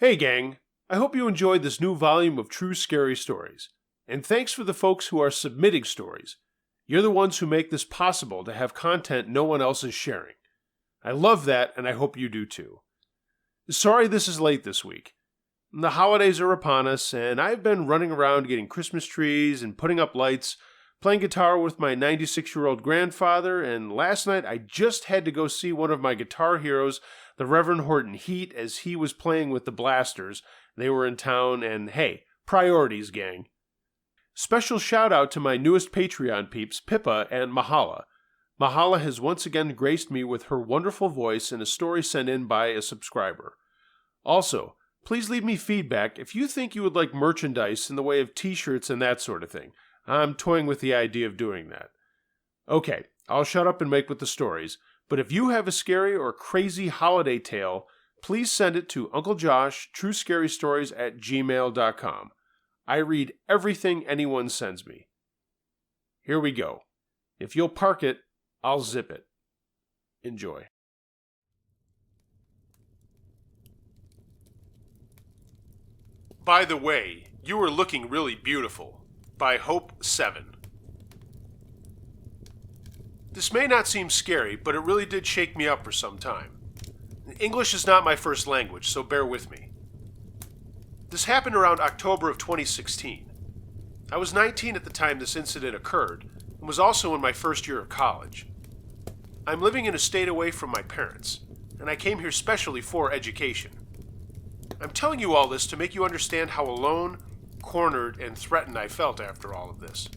Hey gang, I hope you enjoyed this new volume of True Scary Stories. And thanks for the folks who are submitting stories. You're the ones who make this possible to have content no one else is sharing. I love that, and I hope you do too. Sorry this is late this week. The holidays are upon us, and I've been running around getting Christmas trees and putting up lights, playing guitar with my 96-year-old grandfather, and last night I just had to go see one of my guitar heroes, the Reverend Horton Heat, as he was playing with the Blasters. They were in town, and hey, priorities, gang. Special shout out to my newest Patreon peeps, Pippa and Mahala. Mahala has once again graced me with her wonderful voice in a story sent in by a subscriber. Also, please leave me feedback if you think you would like merchandise in the way of t-shirts and that sort of thing. I'm toying with the idea of doing that. Okay, I'll shut up and make with the stories, but if you have a scary or crazy holiday tale, please send it to unclejoshtruescarystories@gmail.com. I read everything anyone sends me. Here we go. If you'll park it, I'll zip it. Enjoy. By the way, you are looking really beautiful. By Hope 7. This may not seem scary, but it really did shake me up for some time. English is not my first language, so bear with me. This happened around October of 2016. I was 19 at the time this incident occurred, and was also in my first year of college. I'm living in a state away from my parents, and I came here specially for education. I'm telling you all this to make you understand how alone, cornered, and threatened I felt after all of this.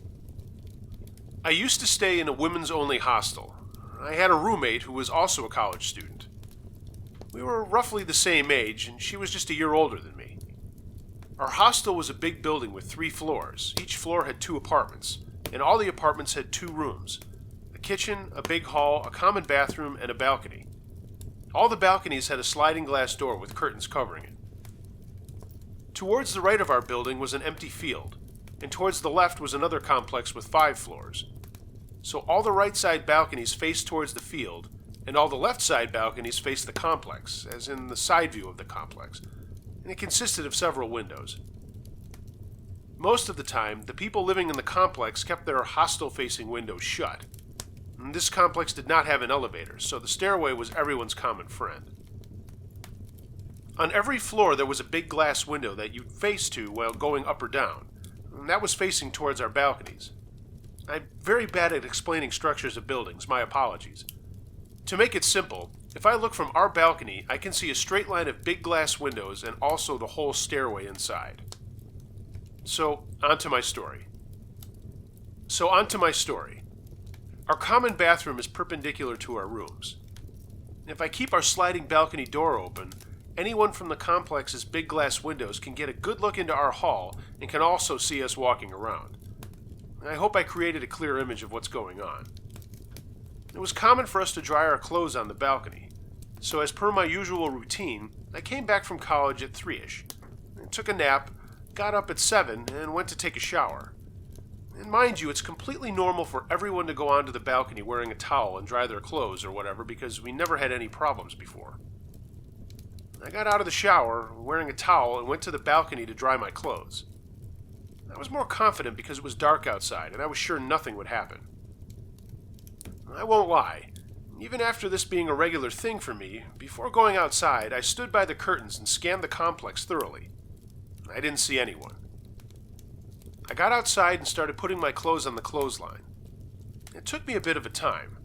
I used to stay in a women's-only hostel. I had a roommate who was also a college student. We were roughly the same age, and she was just a year older than me. Our hostel was a big building with 3 floors. Each floor had 2 apartments, and all the apartments had 2 rooms: a kitchen, a big hall, a common bathroom, and a balcony. All the balconies had a sliding glass door with curtains covering it. Towards the right of our building was an empty field, and towards the left was another complex with 5 floors. So all the right side balconies faced towards the field, and all the left side balconies faced the complex, as in the side view of the complex, and it consisted of several windows. Most of the time, the people living in the complex kept their hostel-facing windows shut. And this complex did not have an elevator, so the stairway was everyone's common friend. On every floor there was a big glass window that you'd face to while going up or down, and that was facing towards our balconies. I'm very bad at explaining structures of buildings, my apologies. To make it simple, if I look from our balcony, I can see a straight line of big glass windows and also the whole stairway inside. So, on to my story. Our common bathroom is perpendicular to our rooms. If I keep our sliding balcony door open, anyone from the complex's big glass windows can get a good look into our hall and can also see us walking around. I hope I created a clear image of what's going on. It was common for us to dry our clothes on the balcony, so as per my usual routine, I came back from college at 3-ish, took a nap, got up at 7, and went to take a shower. And mind you, it's completely normal for everyone to go onto the balcony wearing a towel and dry their clothes or whatever because we never had any problems before. I got out of the shower, wearing a towel, and went to the balcony to dry my clothes. I was more confident because it was dark outside, and I was sure nothing would happen. I won't lie. Even after this being a regular thing for me, before going outside, I stood by the curtains and scanned the complex thoroughly. I didn't see anyone. I got outside and started putting my clothes on the clothesline. It took me a bit of a time.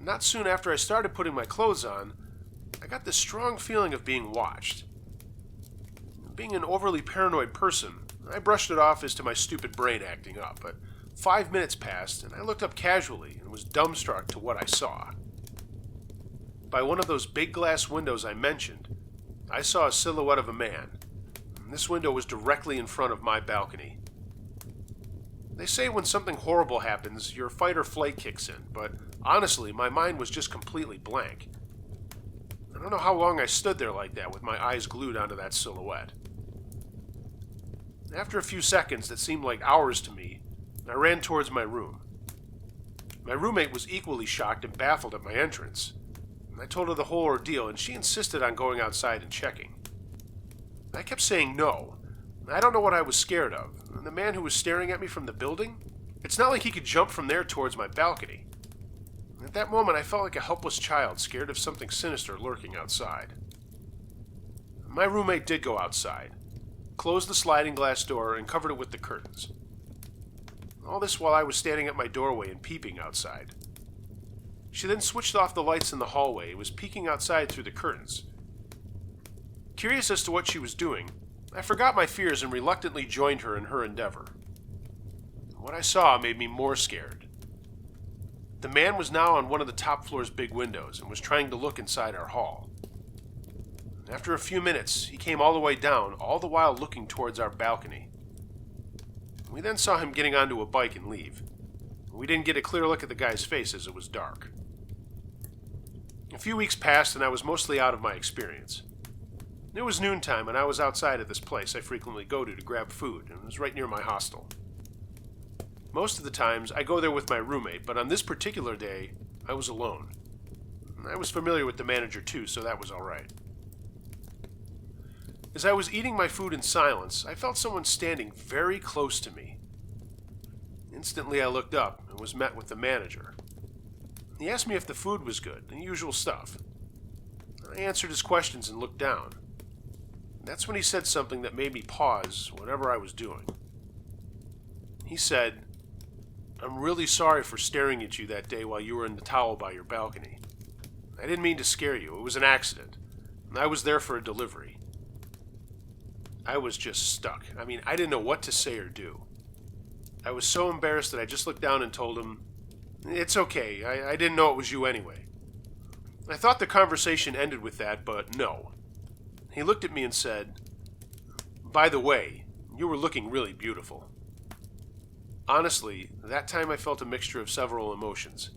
Not soon after I started putting my clothes on, I got this strong feeling of being watched. Being an overly paranoid person, I brushed it off as to my stupid brain acting up, but 5 minutes passed and I looked up casually and was dumbstruck to what I saw. By one of those big glass windows I mentioned, I saw a silhouette of a man. This window was directly in front of my balcony. They say when something horrible happens, your fight or flight kicks in, but honestly, my mind was just completely blank. I don't know how long I stood there like that with my eyes glued onto that silhouette. After a few seconds that seemed like hours to me, I ran towards my room. My roommate was equally shocked and baffled at my entrance. I told her the whole ordeal, and she insisted on going outside and checking. I kept saying no. I don't know what I was scared of. And the man who was staring at me from the building? It's not like he could jump from there towards my balcony. At that moment, I felt like a helpless child scared of something sinister lurking outside. My roommate did go outside, closed the sliding glass door, and covered it with the curtains. All this while I was standing at my doorway and peeping outside. She then switched off the lights in the hallway and was peeking outside through the curtains. Curious as to what she was doing, I forgot my fears and reluctantly joined her in her endeavor. What I saw made me more scared. The man was now on one of the top floor's big windows and was trying to look inside our hall. After a few minutes, he came all the way down, all the while looking towards our balcony. We then saw him getting onto a bike and leave. We didn't get a clear look at the guy's face as it was dark. A few weeks passed and I was mostly out of my experience. It was noontime and I was outside at this place I frequently go to grab food, and it was right near my hostel. Most of the times I go there with my roommate, but on this particular day, I was alone. I was familiar with the manager too, so that was alright. As I was eating my food in silence, I felt someone standing very close to me. Instantly I looked up and was met with the manager. He asked me if the food was good, the usual stuff. I answered his questions and looked down. That's when he said something that made me pause whatever I was doing. He said, "I'm really sorry for staring at you that day while you were in the towel by your balcony. I didn't mean to scare you. It was an accident. And I was there for a delivery." I was just stuck. I didn't know what to say or do. I was so embarrassed that I just looked down and told him, "It's okay. I didn't know it was you anyway." I thought the conversation ended with that, but no. He looked at me and said, "By the way, you were looking really beautiful." Honestly, that time I felt a mixture of several emotions.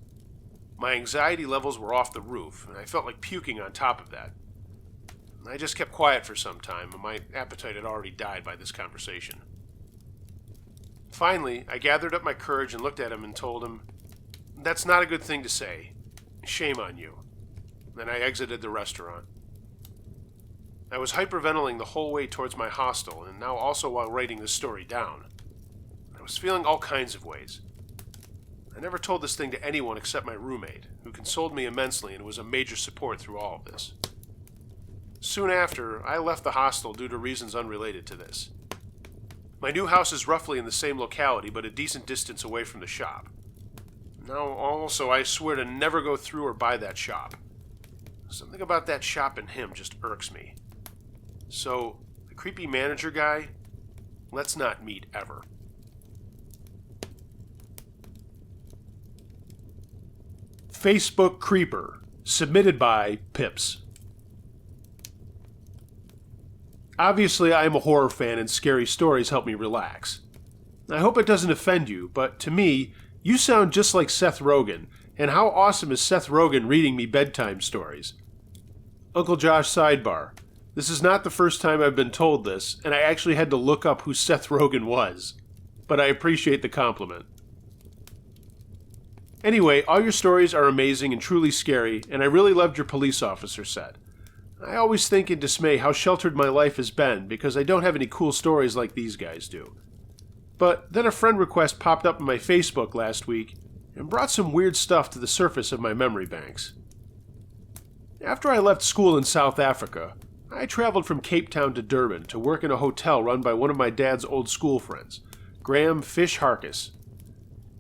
My anxiety levels were off the roof, and I felt like puking on top of that. I just kept quiet for some time, and my appetite had already died by this conversation. Finally, I gathered up my courage and looked at him and told him, "That's not a good thing to say. Shame on you." Then I exited the restaurant. I was hyperventilating the whole way towards my hostel, and now also while writing this story down. I was feeling all kinds of ways. I never told this thing to anyone except my roommate, who consoled me immensely and was a major support through all of this. Soon after, I left the hostel due to reasons unrelated to this. My new house is roughly in the same locality, but a decent distance away from the shop. Now, also, I swear to never go through or buy that shop. Something about that shop and him just irks me. So, the creepy manager guy, let's not meet ever. Facebook Creeper, submitted by Pips. Obviously, I am a horror fan and scary stories help me relax. I hope it doesn't offend you, but to me, you sound just like Seth Rogen, and how awesome is Seth Rogen reading me bedtime stories? Uncle Josh sidebar. This is not the first time I've been told this, and I actually had to look up who Seth Rogen was. But I appreciate the compliment. Anyway, all your stories are amazing and truly scary, and I really loved your police officer set. I always think in dismay how sheltered my life has been because I don't have any cool stories like these guys do. But then a friend request popped up in my Facebook last week and brought some weird stuff to the surface of my memory banks. After I left school in South Africa, I traveled from Cape Town to Durban to work in a hotel run by one of my dad's old school friends, Graham Fish Harkis.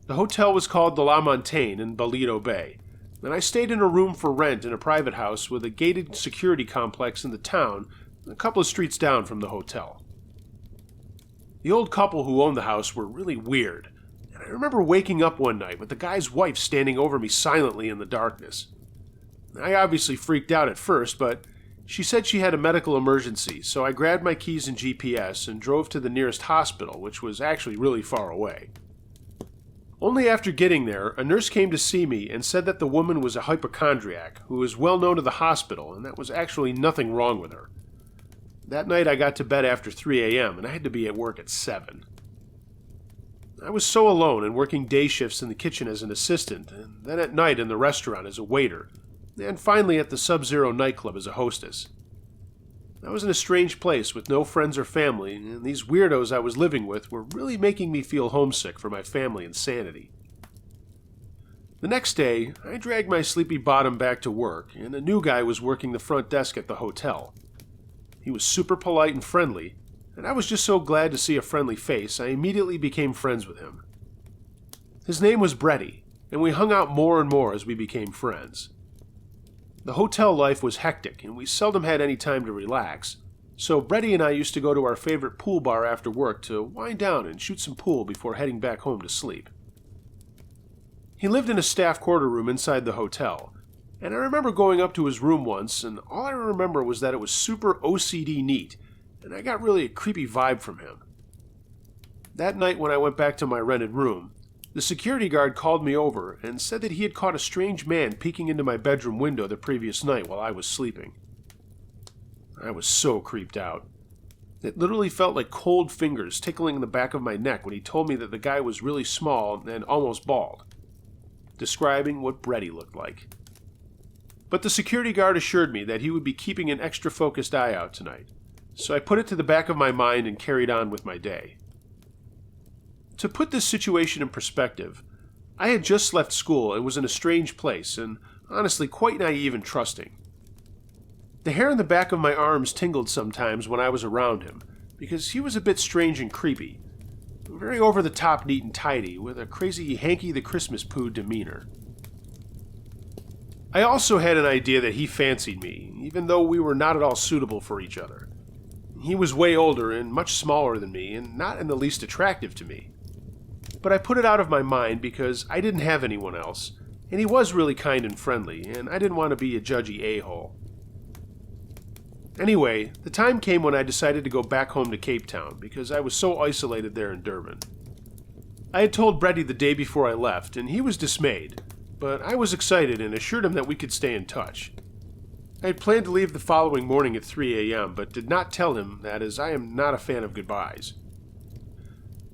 The hotel was called the La Montagne in Ballito Bay, and I stayed in a room for rent in a private house with a gated security complex in the town a couple of streets down from the hotel. The old couple who owned the house were really weird, and I remember waking up one night with the guy's wife standing over me silently in the darkness. I obviously freaked out at first, but she said she had a medical emergency, so I grabbed my keys and GPS and drove to the nearest hospital, which was actually really far away. Only after getting there, a nurse came to see me and said that the woman was a hypochondriac who was well known to the hospital and that was actually nothing wrong with her. That night I got to bed after 3 a.m. and I had to be at work at 7. I was so alone and working day shifts in the kitchen as an assistant, and then at night in the restaurant as a waiter, and finally at the Sub-Zero nightclub as a hostess. I was in a strange place with no friends or family, and these weirdos I was living with were really making me feel homesick for my family and sanity. The next day, I dragged my sleepy bottom back to work, and a new guy was working the front desk at the hotel. He was super polite and friendly, and I was just so glad to see a friendly face, I immediately became friends with him. His name was Brady, and we hung out more and more as we became friends. The hotel life was hectic, and we seldom had any time to relax, so Brady and I used to go to our favorite pool bar after work to wind down and shoot some pool before heading back home to sleep. He lived in a staff quarter room inside the hotel, and I remember going up to his room once, and all I remember was that it was super OCD neat, and I got really a creepy vibe from him. That night when I went back to my rented room, the security guard called me over and said that he had caught a strange man peeking into my bedroom window the previous night while I was sleeping. I was so creeped out. It literally felt like cold fingers tickling the back of my neck when he told me that the guy was really small and almost bald, describing what Brady looked like. But the security guard assured me that he would be keeping an extra focused eye out tonight, so I put it to the back of my mind and carried on with my day. To put this situation in perspective, I had just left school and was in a strange place, and honestly quite naive and trusting. The hair on the back of my arms tingled sometimes when I was around him, because he was a bit strange and creepy, very over-the-top neat and tidy, with a crazy Hanky the Christmas Poo demeanor. I also had an idea that he fancied me, even though we were not at all suitable for each other. He was way older and much smaller than me, and not in the least attractive to me. But I put it out of my mind because I didn't have anyone else, and he was really kind and friendly, and I didn't want to be a judgy a-hole. Anyway, the time came when I decided to go back home to Cape Town because I was so isolated there in Durban. I had told Brady the day before I left, and he was dismayed, but I was excited and assured him that we could stay in touch. I had planned to leave the following morning at 3 a.m., but did not tell him that as I am not a fan of goodbyes.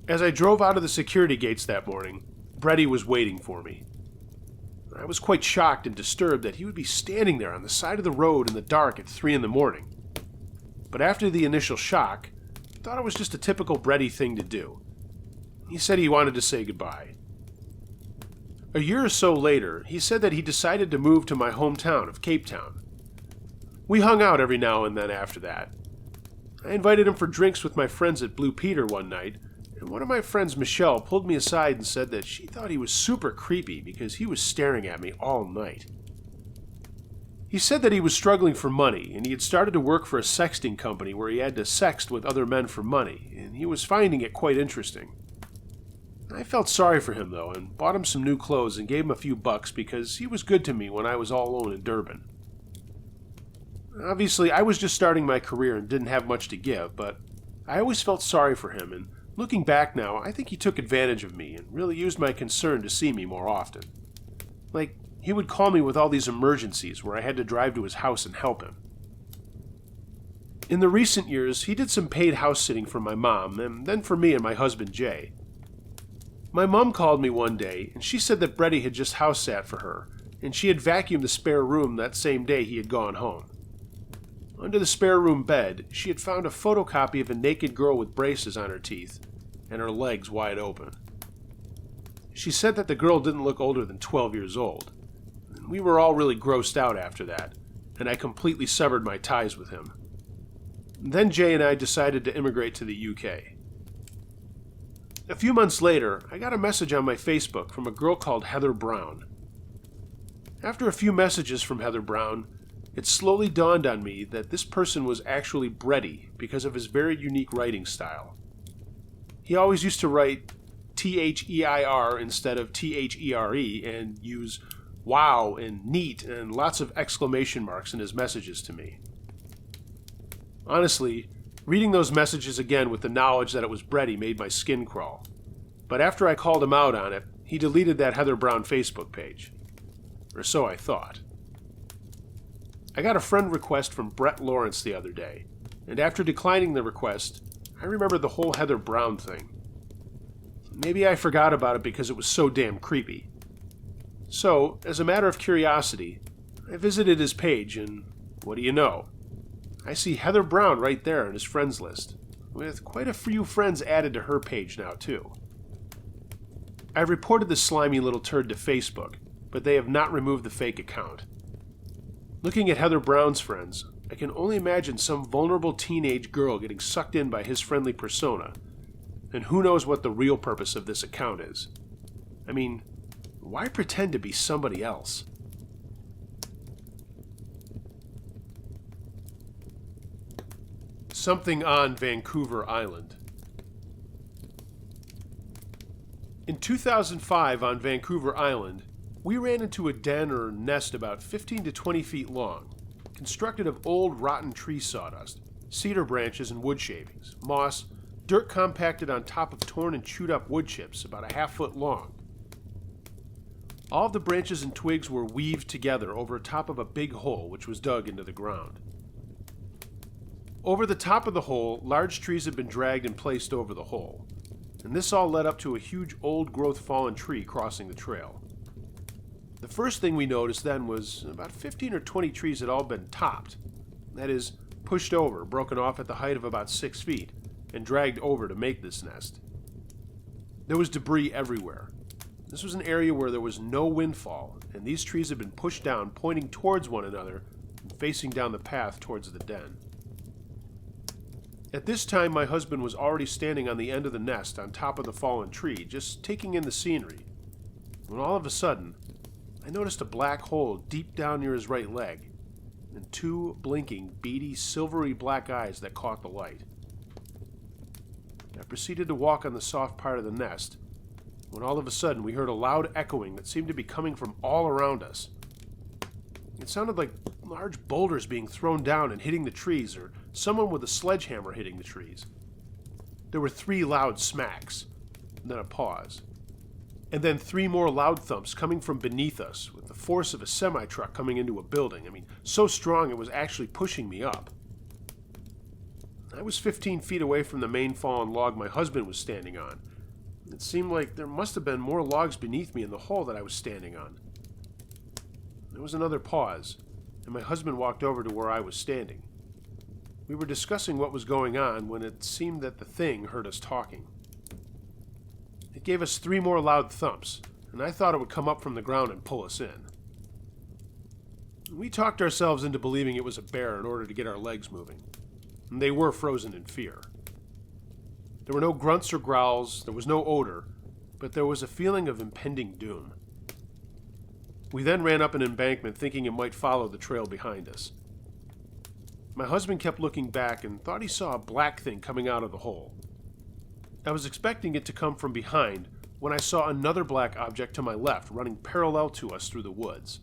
As I drove out of the security gates that morning, Brady was waiting for me. I was quite shocked and disturbed that he would be standing there on the side of the road in the dark at 3 in the morning. But after the initial shock, I thought it was just a typical Brady thing to do. He said he wanted to say goodbye. A year or so later, he said that he decided to move to my hometown of Cape Town. We hung out every now and then after that. I invited him for drinks with my friends at Blue Peter one night, and one of my friends, Michelle, pulled me aside and said that she thought he was super creepy because he was staring at me all night. He said that he was struggling for money, and he had started to work for a sexting company where he had to sext with other men for money, and he was finding it quite interesting. I felt sorry for him, though, and bought him some new clothes and gave him a few bucks because he was good to me when I was all alone in Durban. Obviously, I was just starting my career and didn't have much to give, but I always felt sorry for him, and looking back now, I think he took advantage of me and really used my concern to see me more often. Like, he would call me with all these emergencies where I had to drive to his house and help him. In the recent years, he did some paid house sitting for my mom, and then for me and my husband Jay. My mom called me one day, and she said that Brady had just house sat for her, and she had vacuumed the spare room that same day he had gone home. Under the spare room bed, she had found a photocopy of a naked girl with braces on her teeth and her legs wide open. She said that the girl didn't look older than 12 years old. We were all really grossed out after that, and I completely severed my ties with him. Then Jay and I decided to immigrate to the UK. A few months later, I got a message on my Facebook from a girl called Heather Brown. After a few messages from Heather Brown, it slowly dawned on me that this person was actually Brady because of his very unique writing style. He always used to write T-H-E-I-R instead of T-H-E-R-E and use wow and neat and lots of exclamation marks in his messages to me. Honestly, reading those messages again with the knowledge that it was Brady made my skin crawl. But after I called him out on it, he deleted that Heather Brown Facebook page. Or so I thought. I got a friend request from Brett Lawrence the other day, and after declining the request, I remembered the whole Heather Brown thing. Maybe I forgot about it because it was so damn creepy. So, as a matter of curiosity, I visited his page, and what do you know? I see Heather Brown right there in his friends list, with quite a few friends added to her page now too. I've reported this slimy little turd to Facebook, but they have not removed the fake account. Looking at Heather Brown's friends, I can only imagine some vulnerable teenage girl getting sucked in by his friendly persona, and who knows what the real purpose of this account is. I mean, why pretend to be somebody else? Something on Vancouver Island. In 2005 on Vancouver Island, we ran into a den or nest about 15 to 20 feet long, constructed of old rotten tree sawdust, cedar branches and wood shavings, moss, dirt compacted on top of torn and chewed up wood chips about a half-foot long. All of the branches and twigs were weaved together over top of a big hole which was dug into the ground. Over the top of the hole, large trees had been dragged and placed over the hole, and this all led up to a huge old-growth fallen tree crossing the trail. The first thing we noticed then was about 15 or 20 trees had all been topped, that is, pushed over, broken off at the height of about 6 feet, and dragged over to make this nest. There was debris everywhere. This was an area where there was no windfall, and these trees had been pushed down, pointing towards one another and facing down the path towards the den. At this time, my husband was already standing on the end of the nest on top of the fallen tree, just taking in the scenery, when all of a sudden, I noticed a black hole deep down near his right leg, and two blinking, beady, silvery black eyes that caught the light. I proceeded to walk on the soft part of the nest, when all of a sudden we heard a loud echoing that seemed to be coming from all around us. It sounded like large boulders being thrown down and hitting the trees, or someone with a sledgehammer hitting the trees. There were 3 loud smacks, and then a pause. And then 3 more loud thumps coming from beneath us, with the force of a semi-truck coming into a building. I mean, so strong it was actually pushing me up. I was 15 feet away from the main fallen log my husband was standing on. It seemed like there must have been more logs beneath me in the hole that I was standing on. There was another pause, and my husband walked over to where I was standing. We were discussing what was going on when it seemed that the thing heard us talking. It gave us 3 more loud thumps, and I thought it would come up from the ground and pull us in. We talked ourselves into believing it was a bear in order to get our legs moving, and they were frozen in fear. There were no grunts or growls, there was no odor, but there was a feeling of impending doom. We then ran up an embankment thinking it might follow the trail behind us. My husband kept looking back and thought he saw a black thing coming out of the hole. I was expecting it to come from behind when I saw another black object to my left running parallel to us through the woods.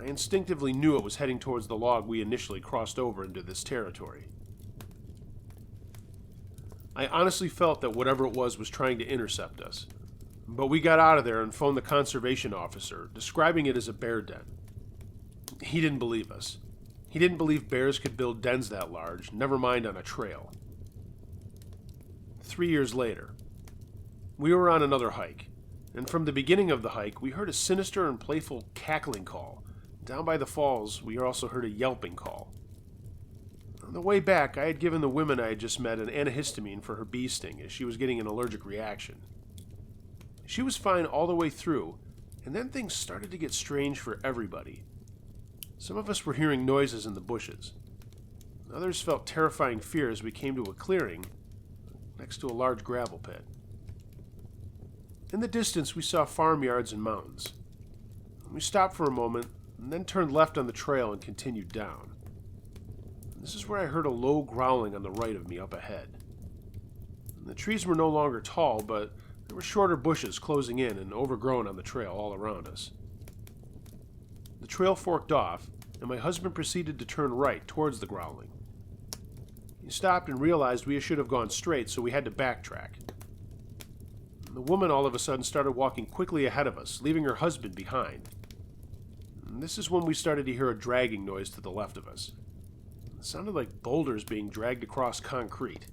I instinctively knew it was heading towards the log we initially crossed over into this territory. I honestly felt that whatever it was trying to intercept us, but we got out of there and phoned the conservation officer, describing it as a bear den. He didn't believe us. He didn't believe bears could build dens that large, never mind on a trail. 3 years later, we were on another hike, and from the beginning of the hike, we heard a sinister and playful cackling call. Down by the falls, we also heard a yelping call. On the way back, I had given the woman I had just met an antihistamine for her bee sting, as she was getting an allergic reaction. She was fine all the way through, and then things started to get strange for everybody. Some of us were hearing noises in the bushes. Others felt terrifying fear as we came to a clearing next to a large gravel pit. In the distance, we saw farmyards and mountains. We stopped for a moment and then turned left on the trail and continued down. This is where I heard a low growling on the right of me up ahead. The trees were no longer tall, but there were shorter bushes closing in and overgrown on the trail all around us. The trail forked off, and my husband proceeded to turn right towards the growling. He stopped and realized we should have gone straight, so we had to backtrack. The woman all of a sudden started walking quickly ahead of us, leaving her husband behind. And this is when we started to hear a dragging noise to the left of us. It sounded like boulders being dragged across concrete.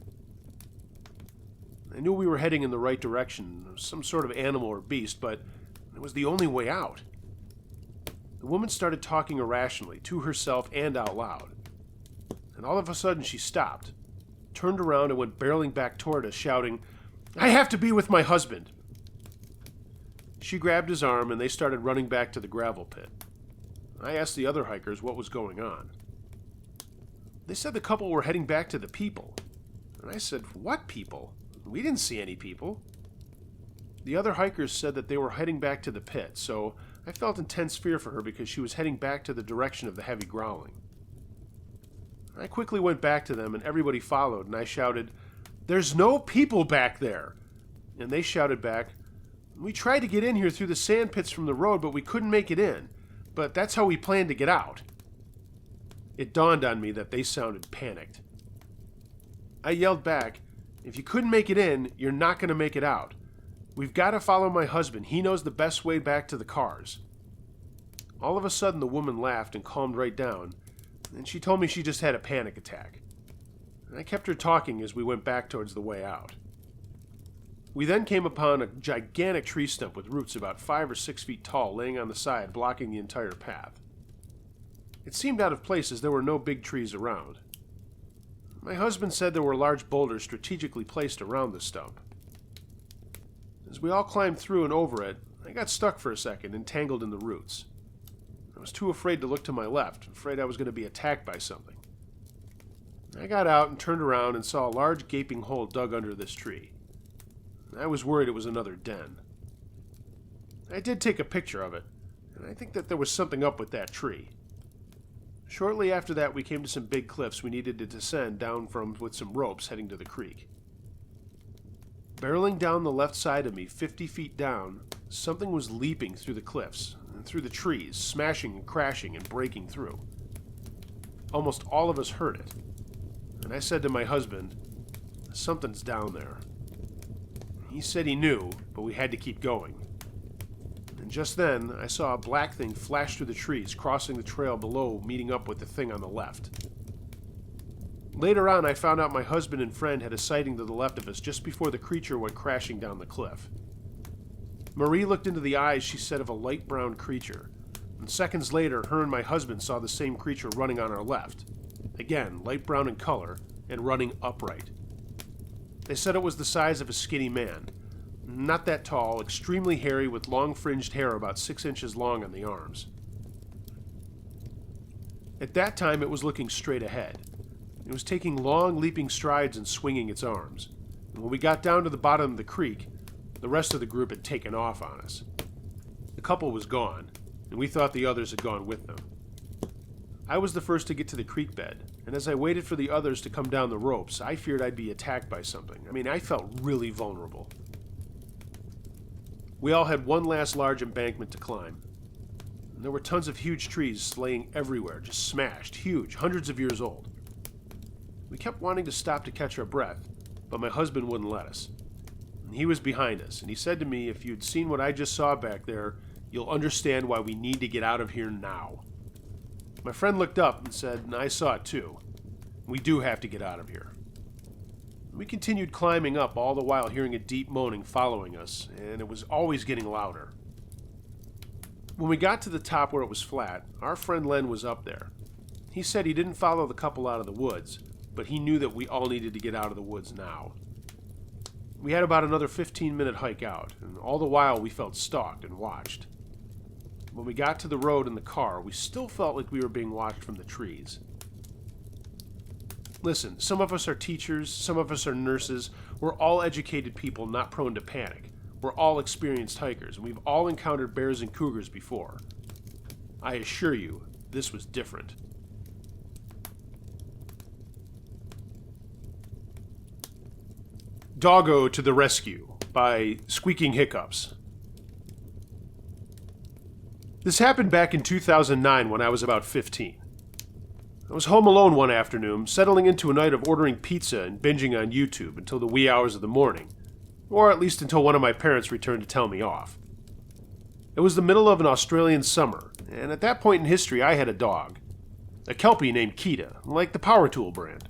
I knew we were heading in the right direction, some sort of animal or beast, but it was the only way out. The woman started talking irrationally, to herself and out loud. and all of a sudden she stopped, turned around and went barreling back toward us, shouting, "I have to be with my husband." She grabbed his arm and they started running back to the gravel pit. I asked the other hikers what was going on. They said the couple were heading back to the people. And I said, "What people? We didn't see any people." The other hikers said that they were heading back to the pit, so I felt intense fear for her because she was heading back to the direction of the heavy growling. I quickly went back to them and everybody followed, and I shouted, "There's no people back there!" And they shouted back, "We tried to get in here through the sand pits from the road, but we couldn't make it in. But that's how we planned to get out." It dawned on me that they sounded panicked. I yelled back, "If you couldn't make it in, you're not going to make it out. We've got to follow my husband. He knows the best way back to the cars." All of a sudden, the woman laughed and calmed right down, and she told me she just had a panic attack. And I kept her talking as we went back towards the way out. We then came upon a gigantic tree stump with roots about 5 or 6 feet tall laying on the side, blocking the entire path. It seemed out of place as there were no big trees around. My husband said there were large boulders strategically placed around the stump. As we all climbed through and over it, I got stuck for a second, entangled in the roots. I was too afraid to look to my left, afraid I was going to be attacked by something. I got out and turned around and saw a large gaping hole dug under this tree. I was worried it was another den. I did take a picture of it, and I think that there was something up with that tree. Shortly after that, we came to some big cliffs we needed to descend down from with some ropes heading to the creek. Barreling down the left side of me, 50 feet down, something was leaping through the cliffs and through the trees, smashing and crashing and breaking through. Almost all of us heard it, and I said to my husband, "Something's down there." He said he knew, but we had to keep going. And just then, I saw a black thing flash through the trees, crossing the trail below, meeting up with the thing on the left. Later on, I found out my husband and friend had a sighting to the left of us just before the creature went crashing down the cliff. Marie looked into the eyes, she said, of a light brown creature, and seconds later, her and my husband saw the same creature running on our left. Again, light brown in color, and running upright. They said it was the size of a skinny man. Not that tall, extremely hairy with long fringed hair about 6 inches long on the arms. At that time, it was looking straight ahead. It was taking long, leaping strides and swinging its arms. And when we got down to the bottom of the creek, the rest of the group had taken off on us. The couple was gone, and we thought the others had gone with them. I was the first to get to the creek bed, and as I waited for the others to come down the ropes, I feared I'd be attacked by something. I felt really vulnerable. We all had one last large embankment to climb. And there were tons of huge trees laying everywhere, just smashed, huge, hundreds of years old. We kept wanting to stop to catch our breath, but my husband wouldn't let us. And he was behind us, and he said to me, "If you'd seen what I just saw back there, you'll understand why we need to get out of here now." My friend looked up and said, "I saw it too. We do have to get out of here." We continued climbing up, all the while hearing a deep moaning following us, and it was always getting louder. When we got to the top where it was flat, our friend Len was up there. He said he didn't follow the couple out of the woods, but he knew that we all needed to get out of the woods now. We had about another 15-minute hike out, and all the while we felt stalked and watched. When we got to the road in the car, we still felt like we were being watched from the trees. Listen, some of us are teachers, some of us are nurses. We're all educated people not prone to panic. We're all experienced hikers, and we've all encountered bears and cougars before. I assure you, this was different. Doggo to the Rescue by Squeaking Hiccups. This happened back in 2009 when I was about 15. I was home alone one afternoon, settling into a night of ordering pizza and binging on YouTube until the wee hours of the morning, or at least until one of my parents returned to tell me off. It was the middle of an Australian summer, and at that point in history I had a dog, a Kelpie named Kita, like the Power Tool brand.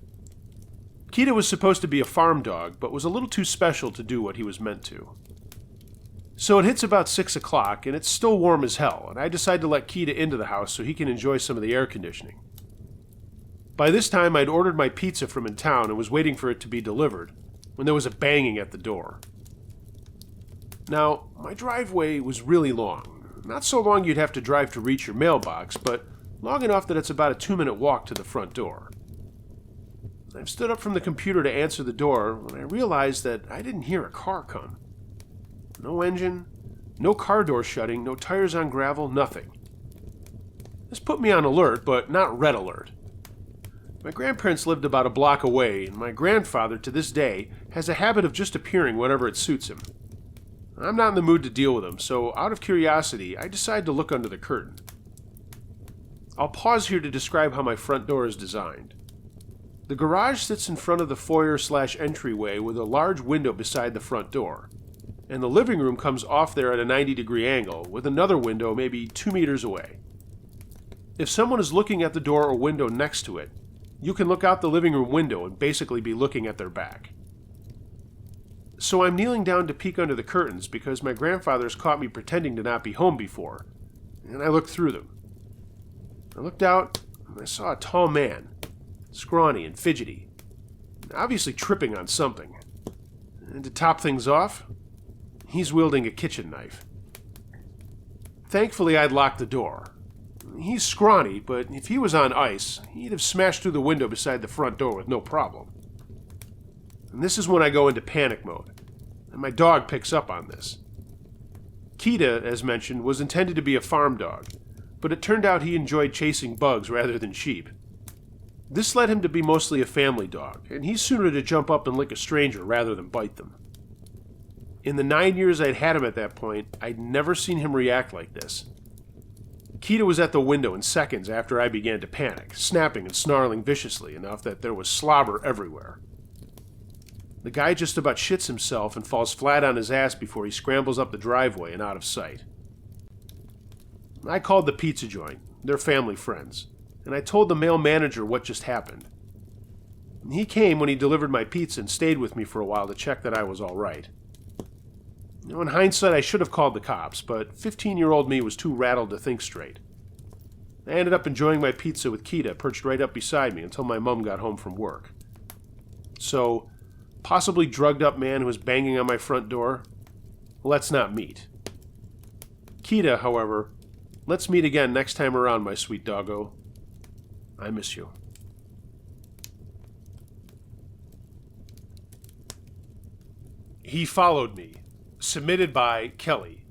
Kita was supposed to be a farm dog, but was a little too special to do what he was meant to. So it hits about 6 o'clock, and it's still warm as hell, and I decide to let Kita into the house so he can enjoy some of the air conditioning. By this time, I'd ordered my pizza from in town and was waiting for it to be delivered when there was a banging at the door. Now, my driveway was really long. Not so long you'd have to drive to reach your mailbox, but long enough that it's about a 2-minute walk to the front door. I stood up from the computer to answer the door when I realized that I didn't hear a car come. No engine, no car door shutting, no tires on gravel, nothing. This put me on alert, but not red alert. My grandparents lived about a block away, and my grandfather, to this day, has a habit of just appearing whenever it suits him. I'm not in the mood to deal with him, so out of curiosity, I decide to look under the curtain. I'll pause here to describe how my front door is designed. The garage sits in front of the foyer/entryway with a large window beside the front door, and the living room comes off there at a 90-degree angle with another window maybe 2 meters away. If someone is looking at the door or window next to it, you can look out the living room window and basically be looking at their back. So I'm kneeling down to peek under the curtains because my grandfather's caught me pretending to not be home before, and I looked through them. I looked out and I saw a tall man, scrawny and fidgety, obviously tripping on something. And to top things off, he's wielding a kitchen knife. Thankfully, I'd locked the door. He's scrawny, but if he was on ice, he'd have smashed through the window beside the front door with no problem. And this is when I go into panic mode, and my dog picks up on this. Kita, as mentioned, was intended to be a farm dog, but it turned out he enjoyed chasing bugs rather than sheep. This led him to be mostly a family dog, and he's sooner to jump up and lick a stranger rather than bite them. In the 9 years I'd had him at that point, I'd never seen him react like this. Kita was at the window in seconds after I began to panic, snapping and snarling viciously enough that there was slobber everywhere. The guy just about shits himself and falls flat on his ass before he scrambles up the driveway and out of sight. I called the pizza joint, they're family friends, and I told the male manager what just happened. He came when he delivered my pizza and stayed with me for a while to check that I was all right. In hindsight, I should have called the cops, but 15-year-old me was too rattled to think straight. I ended up enjoying my pizza with Kita perched right up beside me until my mom got home from work. So, possibly drugged up man who was banging on my front door? Let's not meet. Kita, however, let's meet again next time around, my sweet doggo. I miss you. He Followed Me. Submitted by Kelly.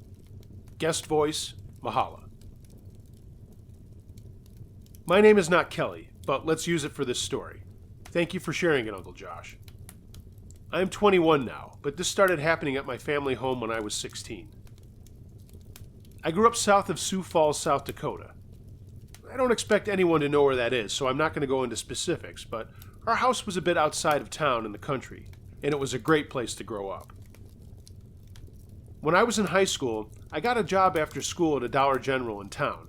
Guest voice, Mahala. My name is not Kelly, but let's use it for this story. Thank you for sharing it, Uncle Josh. I am 21 now, but this started happening at my family home when I was 16. I grew up south of Sioux Falls, South Dakota. I don't expect anyone to know where that is, so I'm not going to go into specifics, but our house was a bit outside of town in the country, and it was a great place to grow up. When I was in high school, I got a job after school at a Dollar General in town,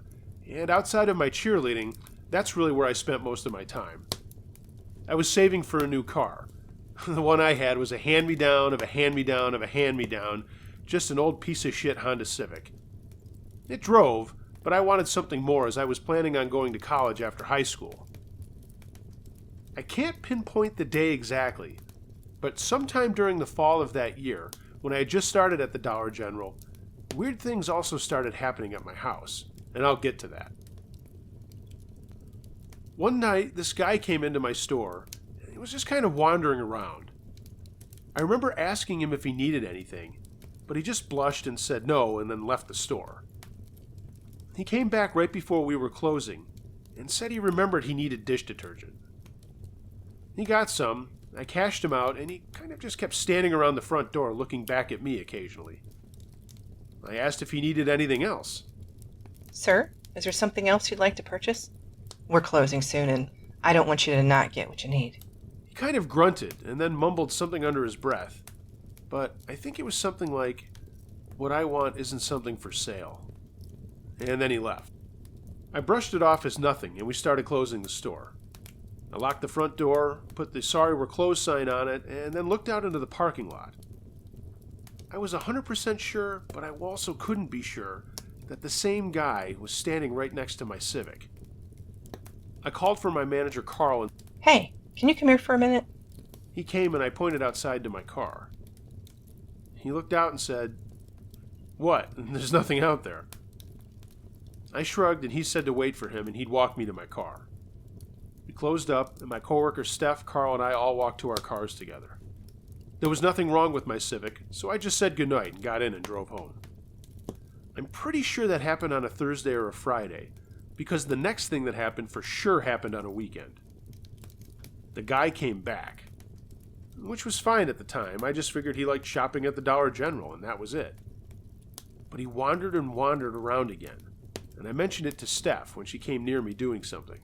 and outside of my cheerleading, that's really where I spent most of my time. I was saving for a new car. The one I had was a hand-me-down of a hand-me-down of a hand-me-down, just an old piece of shit Honda Civic. It drove, but I wanted something more as I was planning on going to college after high school. I can't pinpoint the day exactly, but sometime during the fall of that year, when I had just started at the Dollar General, weird things also started happening at my house, and I'll get to that. One night, this guy came into my store, and he was just kind of wandering around. I remember asking him if he needed anything, but he just blushed and said no and then left the store. He came back right before we were closing and said he remembered he needed dish detergent. He got some, I cashed him out, and he kind of just kept standing around the front door looking back at me occasionally. I asked if he needed anything else. Sir, is there something else you'd like to purchase? We're closing soon, and I don't want you to not get what you need. He kind of grunted and then mumbled something under his breath, but I think it was something like, "What I want isn't something for sale." And then he left. I brushed it off as nothing, and we started closing the store. I locked the front door, put the "Sorry We're Closed" sign on it, and then looked out into the parking lot. I was 100% sure, but I also couldn't be sure, that the same guy was standing right next to my Civic. I called for my manager, Carl, and Hey, can you come here for a minute? he came and I pointed outside to my car. He looked out and said, "What? There's nothing out there." I shrugged and he said to wait for him and he'd walk me to my car. We closed up and my coworker Steph, Carl, and I all walked to our cars together. There was nothing wrong with my Civic, so I just said goodnight and got in and drove home. I'm pretty sure that happened on a Thursday or a Friday, because the next thing that happened for sure happened on a weekend. The guy came back, which was fine at the time. I just figured he liked shopping at the Dollar General, and that was it. But he wandered and wandered around again, and I mentioned it to Steph when she came near me doing something.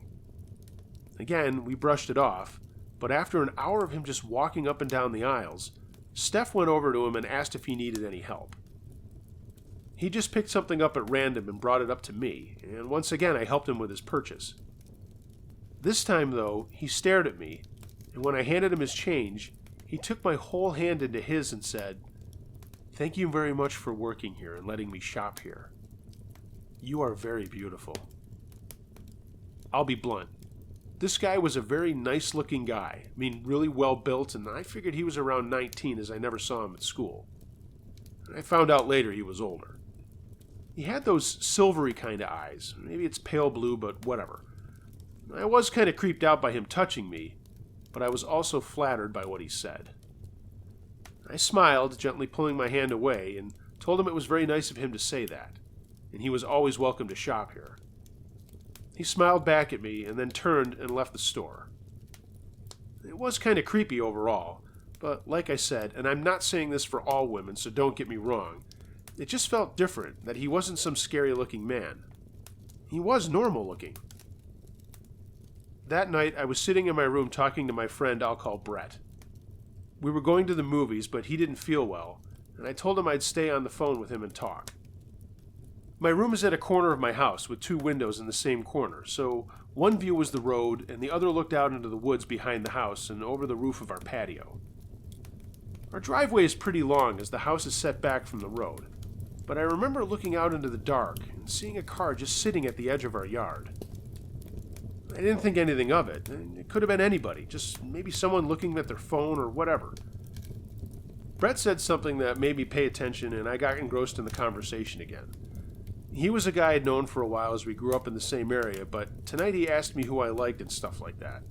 Again, we brushed it off, but after an hour of him just walking up and down the aisles, Steph went over to him and asked if he needed any help. He just picked something up at random and brought it up to me, and once again I helped him with his purchase. This time, though, he stared at me, and when I handed him his change, he took my whole hand into his and said, "Thank you very much for working here and letting me shop here. You are very beautiful." I'll be blunt. This guy was a very nice-looking guy. I mean, really well-built, and I figured he was around 19 as I never saw him at school. I found out later he was older. He had those silvery kind of eyes. Maybe it's pale blue, but whatever. I was kind of creeped out by him touching me, but I was also flattered by what he said. I smiled, gently pulling my hand away, and told him it was very nice of him to say that, and he was always welcome to shop here. He smiled back at me and then turned and left the store. It was kind of creepy overall, but like I said, and I'm not saying this for all women, so don't get me wrong, it just felt different that he wasn't some scary-looking man. He was normal-looking. That night, I was sitting in my room talking to my friend I'll call Brett. We were going to the movies, but he didn't feel well, and I told him I'd stay on the phone with him and talk. My room is at a corner of my house with two windows in the same corner, so one view was the road and the other looked out into the woods behind the house and over the roof of our patio. Our driveway is pretty long as the house is set back from the road, but I remember looking out into the dark and seeing a car just sitting at the edge of our yard. I didn't think anything of it. It could have been anybody, just maybe someone looking at their phone or whatever. Brett said something that made me pay attention and I got engrossed in the conversation again. He was a guy I'd known for a while as we grew up in the same area, but tonight he asked me who I liked and stuff like that.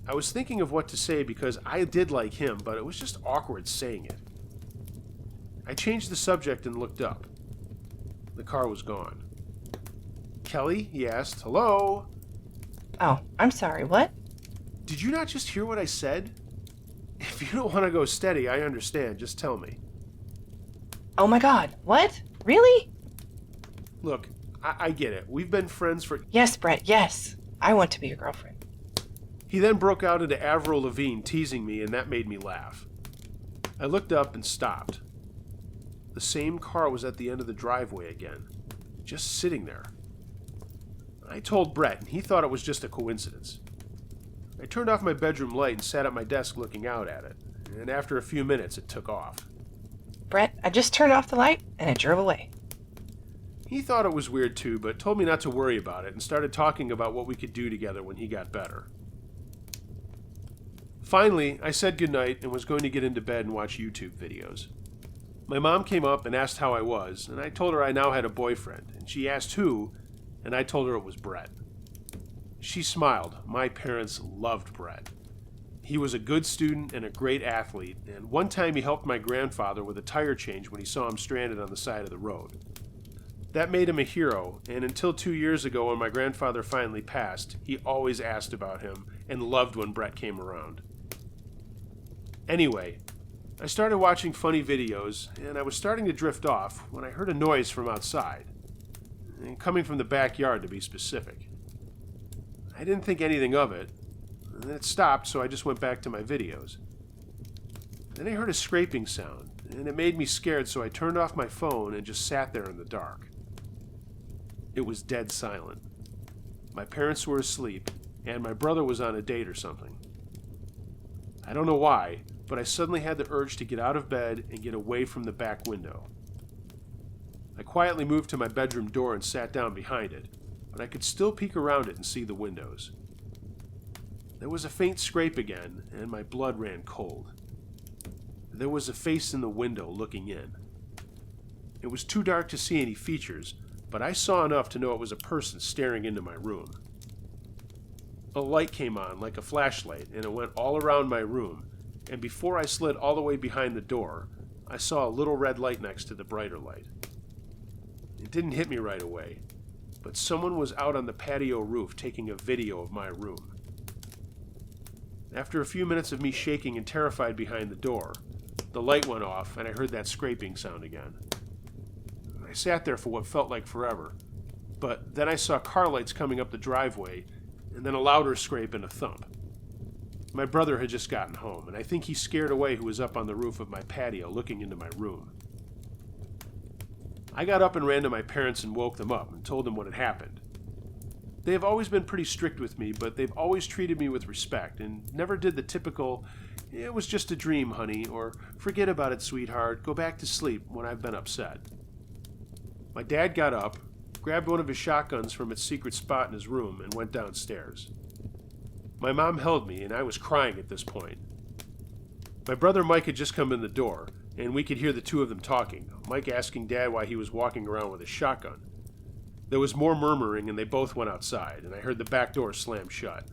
I was thinking of what to say because I did like him, but it was just awkward saying it. I changed the subject and looked up. The car was gone. "Kelly?" he asked. "Hello?" Oh, I'm sorry, what? "Did you not just hear what I said? If you don't want to go steady, I understand. Just tell me." Oh my god, what? Really? Look, I get it. We've been friends for... Yes, Brett, yes. I want to be your girlfriend. He then broke out into Avril Lavigne teasing me, and that made me laugh. I looked up and stopped. The same car was at the end of the driveway again, just sitting there. I told Brett, and he thought it was just a coincidence. I turned off my bedroom light and sat at my desk looking out at it, and after a few minutes it took off. Brett, I just turned off the light and it drove away. He thought it was weird too, but told me not to worry about it and started talking about what we could do together when he got better. Finally, I said goodnight and was going to get into bed and watch YouTube videos. My mom came up and asked how I was, and I told her I now had a boyfriend, and she asked who, and I told her it was Brett. She smiled. My parents loved Brett. He was a good student and a great athlete, and one time he helped my grandfather with a tire change when he saw him stranded on the side of the road. That made him a hero, and until 2 years ago when my grandfather finally passed, he always asked about him and loved when Brett came around. Anyway, I started watching funny videos, and I was starting to drift off when I heard a noise from outside, and coming from the backyard to be specific. I didn't think anything of it, and then it stopped, so I just went back to my videos. Then I heard a scraping sound, and it made me scared, so I turned off my phone and just sat there in the dark. It was dead silent. My parents were asleep, and my brother was on a date or something. I don't know why, but I suddenly had the urge to get out of bed and get away from the back window. I quietly moved to my bedroom door and sat down behind it, but I could still peek around it and see the windows. There was a faint scrape again, and my blood ran cold. There was a face in the window looking in. It was too dark to see any features, but I saw enough to know it was a person staring into my room. A light came on like a flashlight, and it went all around my room, and before I slid all the way behind the door, I saw a little red light next to the brighter light. It didn't hit me right away, but someone was out on the patio roof taking a video of my room. After a few minutes of me shaking and terrified behind the door, the light went off and I heard that scraping sound again. I sat there for what felt like forever, but then I saw car lights coming up the driveway and then a louder scrape and a thump. My brother had just gotten home, and I think he scared away who was up on the roof of my patio looking into my room. I got up and ran to my parents and woke them up and told them what had happened. They have always been pretty strict with me, but they've always treated me with respect and never did the typical, "It was just a dream, honey," or "Forget about it, sweetheart, go back to sleep," when I've been upset. My dad got up, grabbed one of his shotguns from its secret spot in his room, and went downstairs. My mom held me, and I was crying at this point. My brother Mike had just come in the door, and we could hear the two of them talking, Mike asking Dad why he was walking around with his shotgun. There was more murmuring, and they both went outside, and I heard the back door slam shut.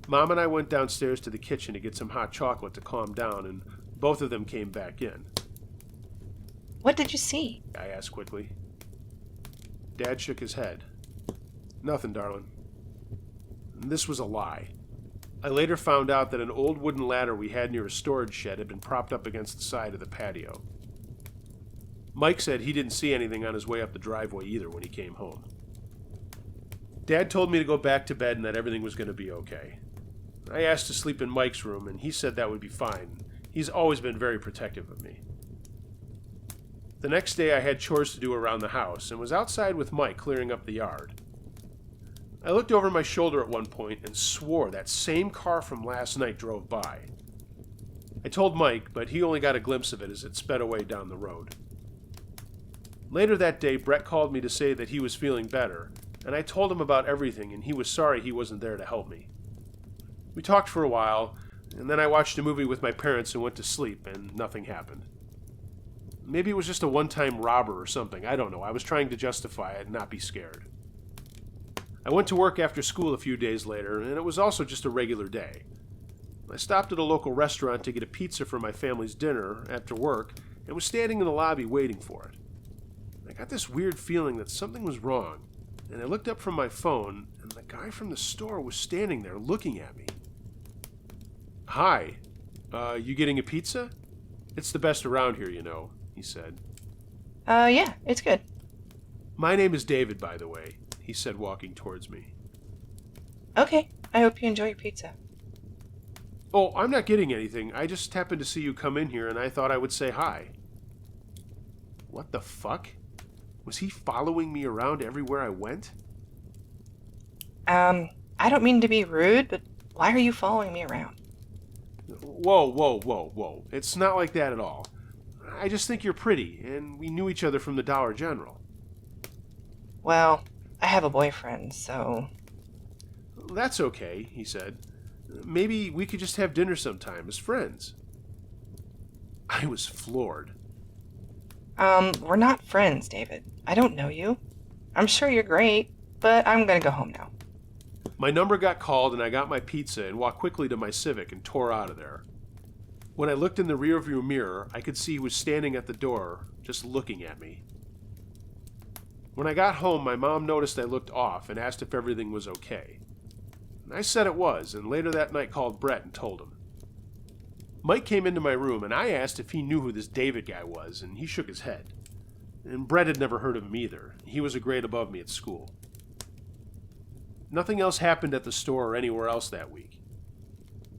Mom and I went downstairs to the kitchen to get some hot chocolate to calm down, and both of them came back in. What did you see? I asked quickly. Dad shook his head. "Nothing, darling." And this was a lie. I later found out that an old wooden ladder we had near a storage shed had been propped up against the side of the patio. Mike said he didn't see anything on his way up the driveway either when he came home. Dad told me to go back to bed and that everything was going to be okay. I asked to sleep in Mike's room, and he said that would be fine. He's always been very protective of me. The next day I had chores to do around the house and was outside with Mike clearing up the yard. I looked over my shoulder at one point and swore that same car from last night drove by. I told Mike, but he only got a glimpse of it as it sped away down the road. Later that day, Brett called me to say that he was feeling better, and I told him about everything, and he was sorry he wasn't there to help me. We talked for a while, and then I watched a movie with my parents and went to sleep, and nothing happened. Maybe it was just a one-time robber or something, I don't know. I was trying to justify it and not be scared. I went to work after school a few days later, and it was also just a regular day. I stopped at a local restaurant to get a pizza for my family's dinner after work and was standing in the lobby waiting for it. I got this weird feeling that something was wrong, and I looked up from my phone, and the guy from the store was standing there looking at me. "Hi, you getting a pizza? It's the best around here, you know," he said. Yeah, it's good. "My name is David, by the way," he said, walking towards me. Okay, I hope you enjoy your pizza. "Oh, I'm not getting anything. I just happened to see you come in here, and I thought I would say hi." What the fuck? Was he following me around everywhere I went? I don't mean to be rude, but why are you following me around? Whoa. It's not like that at all. I just think you're pretty, and we knew each other from the Dollar General. Well, I have a boyfriend, so... That's okay, he said. Maybe we could just have dinner sometime as friends. I was floored. We're not friends, David. I don't know you. I'm sure you're great, but I'm gonna go home now. My number got called, and I got my pizza and walked quickly to my Civic and tore out of there. When I looked in the rearview mirror, I could see he was standing at the door, just looking at me. When I got home, my mom noticed I looked off and asked if everything was okay. I said it was, and later that night called Brett and told him. Mike came into my room, and I asked if he knew who this David guy was, and he shook his head. And Brett had never heard of him either. He was a grade above me at school. Nothing else happened at the store or anywhere else that week.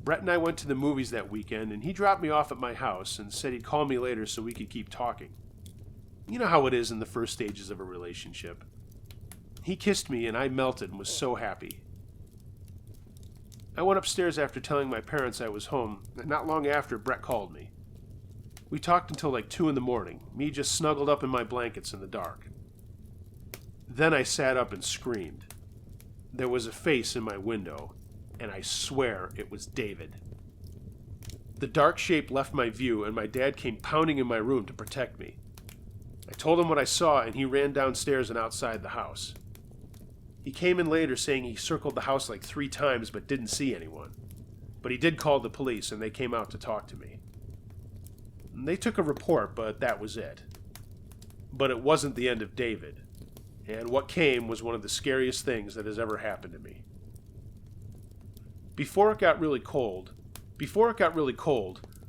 Brett and I went to the movies that weekend, and he dropped me off at my house and said he'd call me later so we could keep talking. You know how it is in the first stages of a relationship. He kissed me, and I melted and was so happy. I went upstairs after telling my parents I was home, and not long after, Brett called me. We talked until like 2 in the morning, me just snuggled up in my blankets in the dark. Then I sat up and screamed. There was a face in my window, and I swear it was David. The dark shape left my view, and my dad came pounding in my room to protect me. I told him what I saw, and he ran downstairs and outside the house. He came in later saying he circled the house like 3 times but didn't see anyone. But he did call the police, and they came out to talk to me. They took a report, but that was it. But it wasn't the end of David, and what came was one of the scariest things that has ever happened to me. Before it got really cold,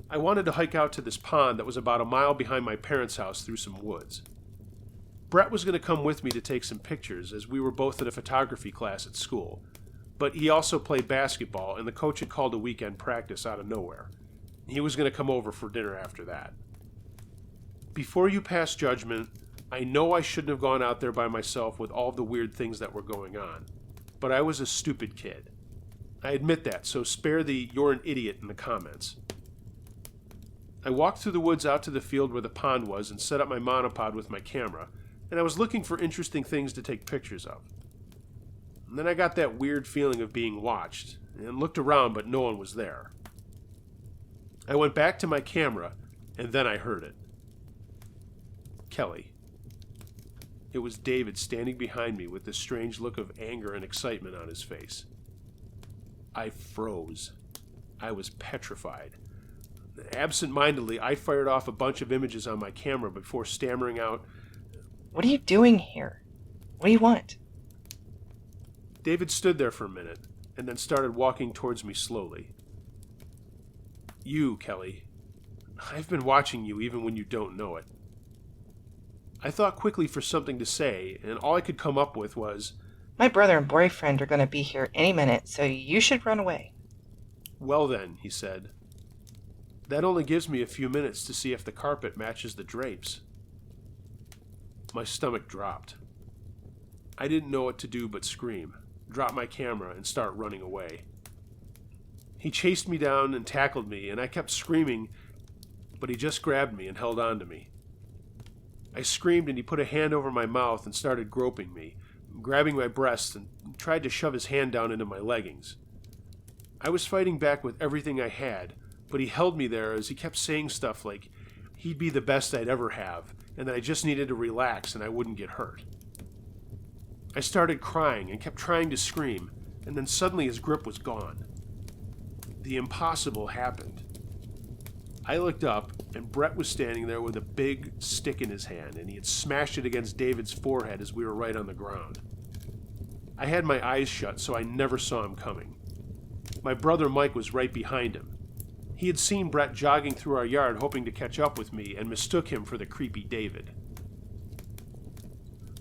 I wanted to hike out to this pond that was about a mile behind my parents' house through some woods. Brett was going to come with me to take some pictures, as we were both in a photography class at school, but he also played basketball, and the coach had called a weekend practice out of nowhere. He was going to come over for dinner after that. Before you pass judgment, I know I shouldn't have gone out there by myself with all the weird things that were going on, but I was a stupid kid. I admit that, so spare the "you're an idiot" in the comments. I walked through the woods out to the field where the pond was and set up my monopod with my camera, and I was looking for interesting things to take pictures of. And then I got that weird feeling of being watched, and looked around, but no one was there. I went back to my camera, and then I heard it. Kelly. It was David standing behind me with this strange look of anger and excitement on his face. I froze. I was petrified. Absent-mindedly, I fired off a bunch of images on my camera before stammering out, "What are you doing here? What do you want?" David stood there for a minute, and then started walking towards me slowly. "You, Kelly. I've been watching you even when you don't know it." I thought quickly for something to say, and all I could come up with was, "My brother and boyfriend are going to be here any minute, so you should run away." "Well then," he said. "That only gives me a few minutes to see if the carpet matches the drapes." My stomach dropped. I didn't know what to do but scream, drop my camera, and start running away. He chased me down and tackled me, and I kept screaming, but he just grabbed me and held on to me. I screamed, and he put a hand over my mouth and started groping me, grabbing my breasts, and tried to shove his hand down into my leggings. I was fighting back with everything I had, but he held me there as he kept saying stuff like he'd be the best I'd ever have, and that I just needed to relax and I wouldn't get hurt. I started crying and kept trying to scream, and then suddenly his grip was gone. The impossible happened. I looked up, and Brett was standing there with a big stick in his hand, and he had smashed it against David's forehead as we were right on the ground. I had my eyes shut, so I never saw him coming. My brother Mike was right behind him. He had seen Brett jogging through our yard hoping to catch up with me and mistook him for the creepy David.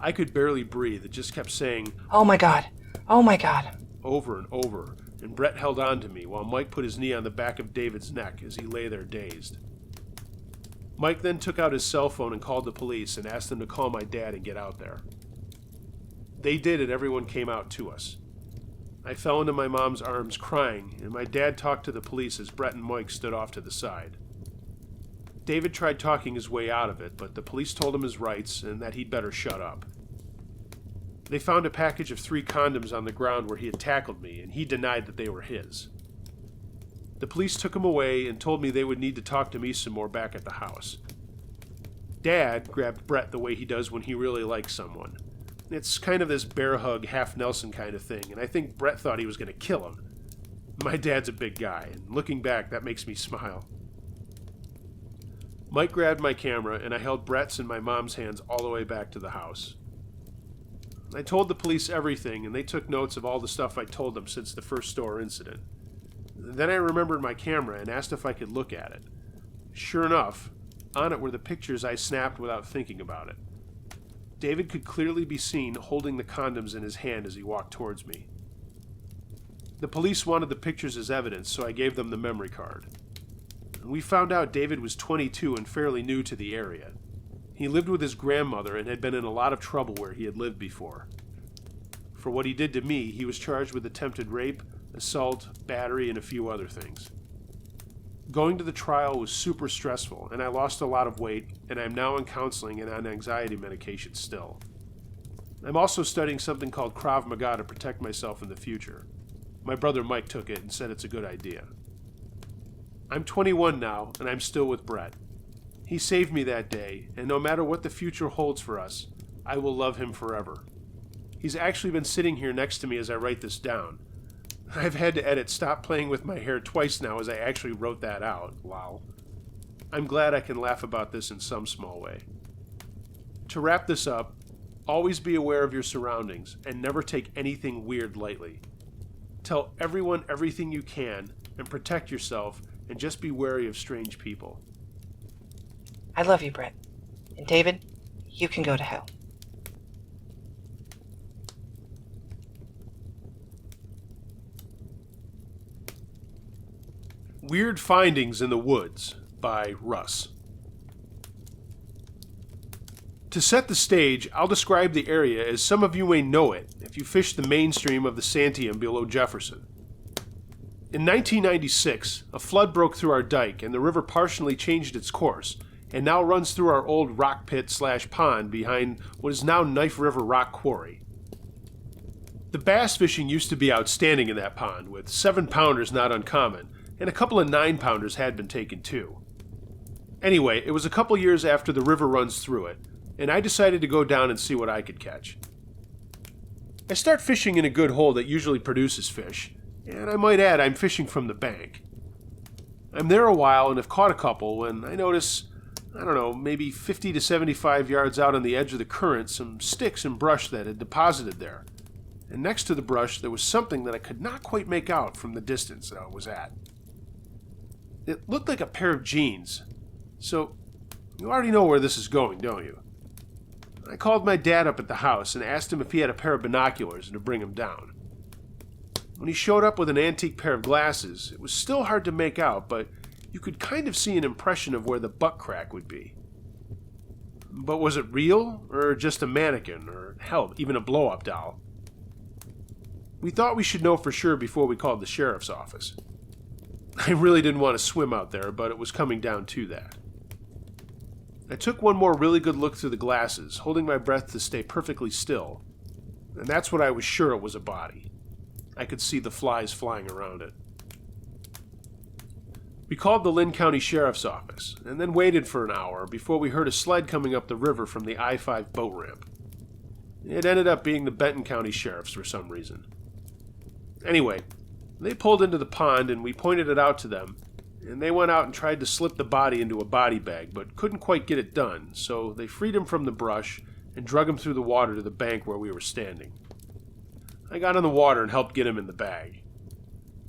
I could barely breathe and just kept saying, "Oh my God! Oh my God!" over and over, and Brett held on to me while Mike put his knee on the back of David's neck as he lay there dazed. Mike then took out his cell phone and called the police and asked them to call my dad and get out there. They did, and everyone came out to us. I fell into my mom's arms crying, and my dad talked to the police as Brett and Mike stood off to the side. David tried talking his way out of it, but the police told him his rights and that he'd better shut up. They found a package of 3 condoms on the ground where he had tackled me, and he denied that they were his. The police took him away and told me they would need to talk to me some more back at the house. Dad grabbed Brett the way he does when he really likes someone. It's kind of this bear hug, half Nelson kind of thing, and I think Brett thought he was going to kill him. My dad's a big guy, and looking back, that makes me smile. Mike grabbed my camera, and I held Brett's and my mom's hands all the way back to the house. I told the police everything, and they took notes of all the stuff I told them since the first store incident. Then I remembered my camera and asked if I could look at it. Sure enough, on it were the pictures I snapped without thinking about it. David could clearly be seen holding the condoms in his hand as he walked towards me. The police wanted the pictures as evidence, so I gave them the memory card. We found out David was 22 and fairly new to the area. He lived with his grandmother and had been in a lot of trouble where he had lived before. For what he did to me, he was charged with attempted rape, assault, battery, and a few other things. Going to the trial was super stressful, and I lost a lot of weight, and I'm now in counseling and on anxiety medication still. I'm also studying something called Krav Maga to protect myself in the future. My brother Mike took it and said it's a good idea. I'm 21 now, and I'm still with Brett. He saved me that day, and no matter what the future holds for us, I will love him forever. He's actually been sitting here next to me as I write this down. I've had to edit "Stop playing with my hair" twice now as I actually wrote that out. Wow. I'm glad I can laugh about this in some small way. To wrap this up, always be aware of your surroundings and never take anything weird lightly. Tell everyone everything you can and protect yourself, and just be wary of strange people. I love you, Brett. And David, you can go to hell. Weird Findings in the Woods by Russ. To set the stage, I'll describe the area as some of you may know it if you fish the mainstream of the Santiam below Jefferson. In 1996, a flood broke through our dike and the river partially changed its course and now runs through our old rock pit/pond behind what is now Knife River Rock Quarry. The bass fishing used to be outstanding in that pond, with 7-pounders not uncommon, and a couple of 9-pounders had been taken too. Anyway, it was a couple years after the river runs through it, and I decided to go down and see what I could catch. I start fishing in a good hole that usually produces fish, and I might add I'm fishing from the bank. I'm there a while and have caught a couple when I notice, maybe 50 to 75 yards out on the edge of the current, some sticks and brush that had deposited there. And next to the brush there was something that I could not quite make out from the distance that I was at. It looked like a pair of jeans. So, you already know where this is going, don't you? I called my dad up at the house and asked him if he had a pair of binoculars and to bring him down. When he showed up with an antique pair of glasses, it was still hard to make out, but you could kind of see an impression of where the butt crack would be. But was it real, or just a mannequin, or hell, even a blow-up doll? We thought we should know for sure before we called the sheriff's office. I really didn't want to swim out there, but it was coming down to that. I took one more really good look through the glasses, holding my breath to stay perfectly still, and that's when I was sure it was a body. I could see the flies flying around it. We called the Lynn County Sheriff's Office, and then waited for an hour before we heard a sled coming up the river from the I-5 boat ramp. It ended up being the Benton County Sheriff's for some reason. Anyway, they pulled into the pond and we pointed it out to them, and they went out and tried to slip the body into a body bag, but couldn't quite get it done, so they freed him from the brush and drug him through the water to the bank where we were standing. I got in the water and helped get him in the bag.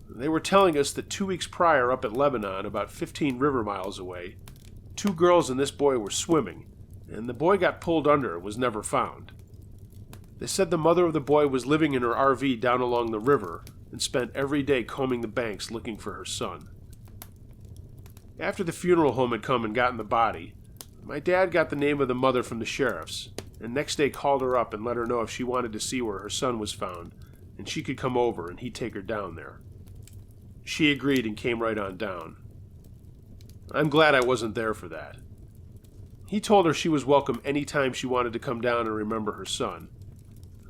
They were telling us that 2 weeks prior up at Lebanon, about 15 river miles away, 2 girls and this boy were swimming, and the boy got pulled under and was never found. They said the mother of the boy was living in her RV down along the river and spent every day combing the banks looking for her son. After the funeral home had come and gotten the body, my dad got the name of the mother from the sheriff's, and next day called her up and let her know if she wanted to see where her son was found, and she could come over and he'd take her down there. She agreed and came right on down. I'm glad I wasn't there for that. He told her she was welcome any time she wanted to come down and remember her son,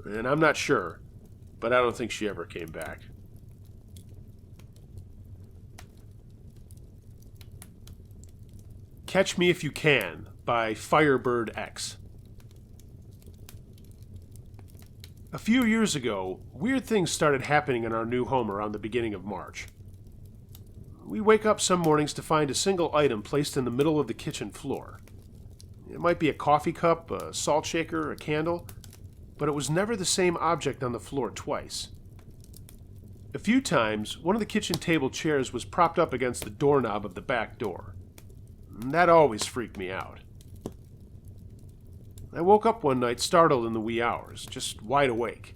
and I'm not sure, but I don't think she ever came back. Catch Me If You Can by Firebird X. A few years ago, weird things started happening in our new home around the beginning of March. We wake up some mornings to find a single item placed in the middle of the kitchen floor. It might be a coffee cup, a salt shaker, a candle, but it was never the same object on the floor twice. A few times, one of the kitchen table chairs was propped up against the doorknob of the back door. That always freaked me out. I woke up one night startled in the wee hours, just wide awake.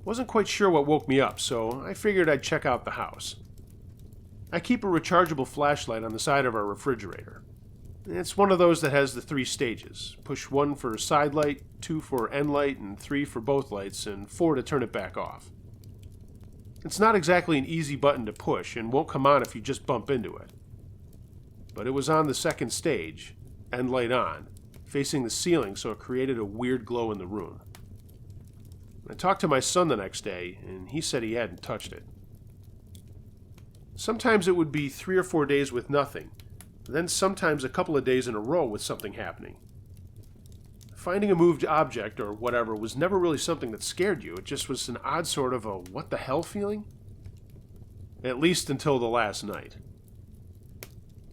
Wasn't quite sure what woke me up, so I figured I'd check out the house. I keep a rechargeable flashlight on the side of our refrigerator. It's one of those that has the 3 stages. Push 1 for side light, 2 for end light, and 3 for both lights, and 4 to turn it back off. It's not exactly an easy button to push, and won't come on if you just bump into it. But it was on the second stage, end light on, facing the ceiling so it created a weird glow in the room. I talked to my son the next day, and he said he hadn't touched it. Sometimes it would be 3 or 4 days with nothing, then sometimes a couple of days in a row with something happening. Finding a moved object or whatever was never really something that scared you. It just was an odd sort of a what the hell feeling. At least until the last night.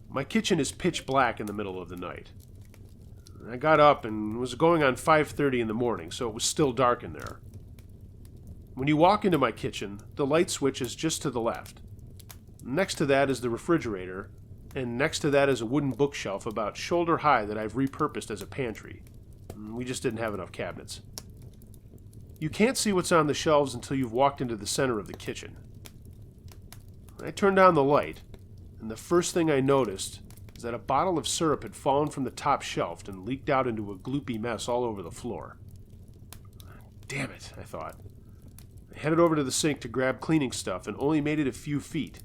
My kitchen is pitch black in the middle of the night. I got up and it was going on 5:30 in the morning, so it was still dark in there. When you walk into my kitchen, the light switch is just to the left. Next to that is the refrigerator, and next to that is a wooden bookshelf about shoulder high that I've repurposed as a pantry. We just didn't have enough cabinets. You can't see what's on the shelves until you've walked into the center of the kitchen. I turned on the light, and the first thing I noticed is that a bottle of syrup had fallen from the top shelf and leaked out into a gloopy mess all over the floor. Damn it, I thought. I headed over to the sink to grab cleaning stuff and only made it a few feet